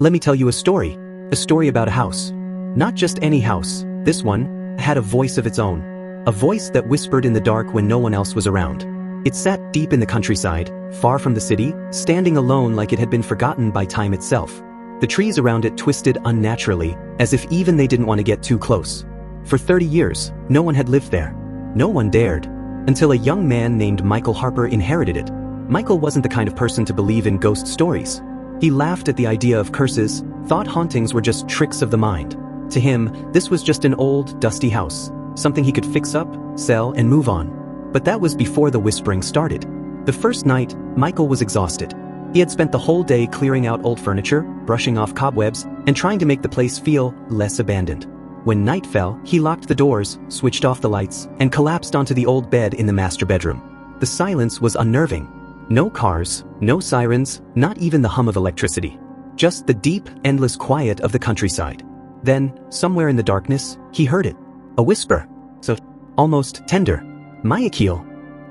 Let me tell you a story. A story about a house. Not just any house. This one had a voice of its own. A voice that whispered in the dark when no one else was around. It sat deep in the countryside, far from the city, standing alone like it had been forgotten by time itself. The trees around it twisted unnaturally, as if even they didn't want to get too close. For 30 years, no one had lived there. No one dared. Until a young man named Michael Harper inherited it. Michael wasn't the kind of person to believe in ghost stories. He laughed at the idea of curses, thought hauntings were just tricks of the mind. To him, this was just an old, dusty house, something he could fix up, sell, and move on. But that was before the whispering started. The first night, Michael was exhausted. He had spent the whole day clearing out old furniture, brushing off cobwebs, and trying to make the place feel less abandoned. When night fell, he locked the doors, switched off the lights, and collapsed onto the old bed in the master bedroom. The silence was unnerving. No cars, no sirens, not even the hum of electricity. Just the deep, endless quiet of the countryside. Then, somewhere in the darkness, he heard it. A whisper. So, almost tender. Michael.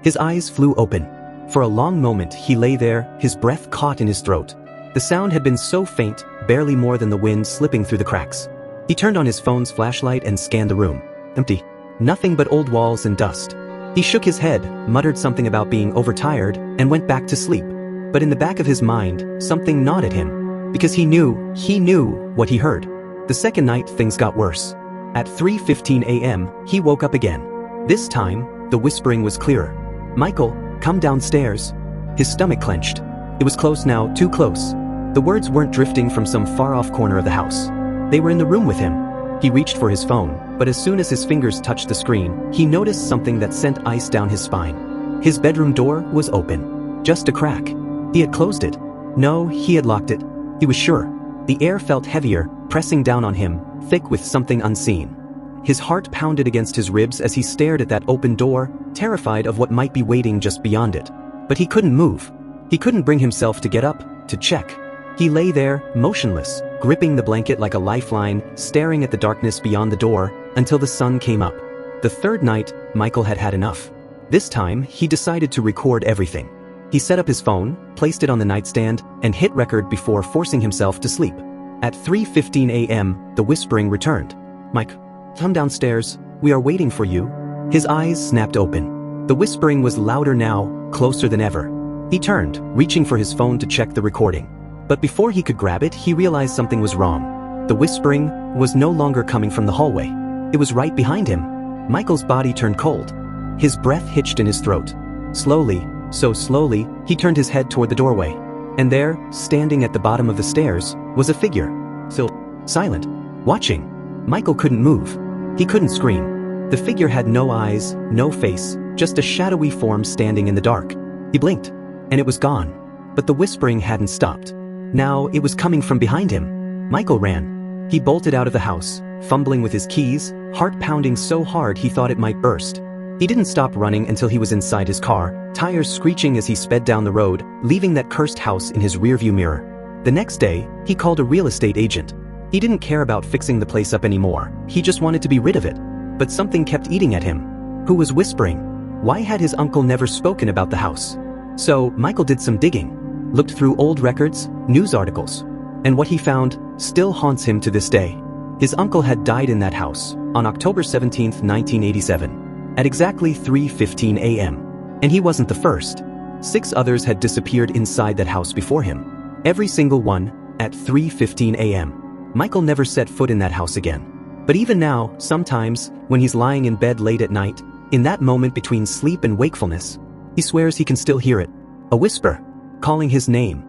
His eyes flew open. For a long moment he lay there, his breath caught in his throat. The sound had been so faint, barely more than the wind slipping through the cracks. He turned on his phone's flashlight and scanned the room. Empty. Nothing but old walls and dust. He shook his head, muttered something about being overtired, and went back to sleep. But in the back of his mind, something gnawed at him. Because he knew what he heard. The second night, things got worse. At 3:15 a.m., he woke up again. This time, the whispering was clearer. "Michael, come downstairs." His stomach clenched. It was close now, too close. The words weren't drifting from some far-off corner of the house. They were in the room with him. He reached for his phone, but as soon as his fingers touched the screen, he noticed something that sent ice down his spine. His bedroom door was open. Just a crack. He had closed it. No, he had locked it. He was sure. The air felt heavier, pressing down on him, thick with something unseen. His heart pounded against his ribs as he stared at that open door, terrified of what might be waiting just beyond it. But he couldn't move. He couldn't bring himself to get up, to check. He lay there, motionless, gripping the blanket like a lifeline, staring at the darkness beyond the door, until the sun came up. The third night, Michael had had enough. This time, he decided to record everything. He set up his phone, placed it on the nightstand, and hit record before forcing himself to sleep. At 3:15 a.m., the whispering returned. "Mike, come downstairs, we are waiting for you." His eyes snapped open. The whispering was louder now, closer than ever. He turned, reaching for his phone to check the recording. But before he could grab it, he realized something was wrong. The whispering was no longer coming from the hallway. It was right behind him. Michael's body turned cold. His breath hitched in his throat. Slowly, so slowly, he turned his head toward the doorway. And there, standing at the bottom of the stairs, was a figure. Still silent, watching. Michael couldn't move. He couldn't scream. The figure had no eyes, no face, just a shadowy form standing in the dark. He blinked, and it was gone. But the whispering hadn't stopped. Now it was coming from behind him. Michael ran. He bolted out of the house, fumbling with his keys, heart pounding so hard he thought it might burst. He didn't stop running until he was inside his car, tires screeching as he sped down the road, leaving that cursed house in his rearview mirror. The next day, he called a real estate agent. He didn't care about fixing the place up anymore. He just wanted to be rid of it. But something kept eating at him. Who was whispering? Why had his uncle never spoken about the house? So Michael did some digging. Looked through old records, news articles. And what he found still haunts him to this day. His uncle had died in that house on October 17, 1987, at exactly 3:15 a.m. And he wasn't the first. 6 others had disappeared inside that house before him. Every single one at 3:15 a.m. Michael never set foot in that house again. But even now, sometimes, when he's lying in bed late at night, in that moment between sleep and wakefulness, he swears he can still hear it. A whisper, calling his name.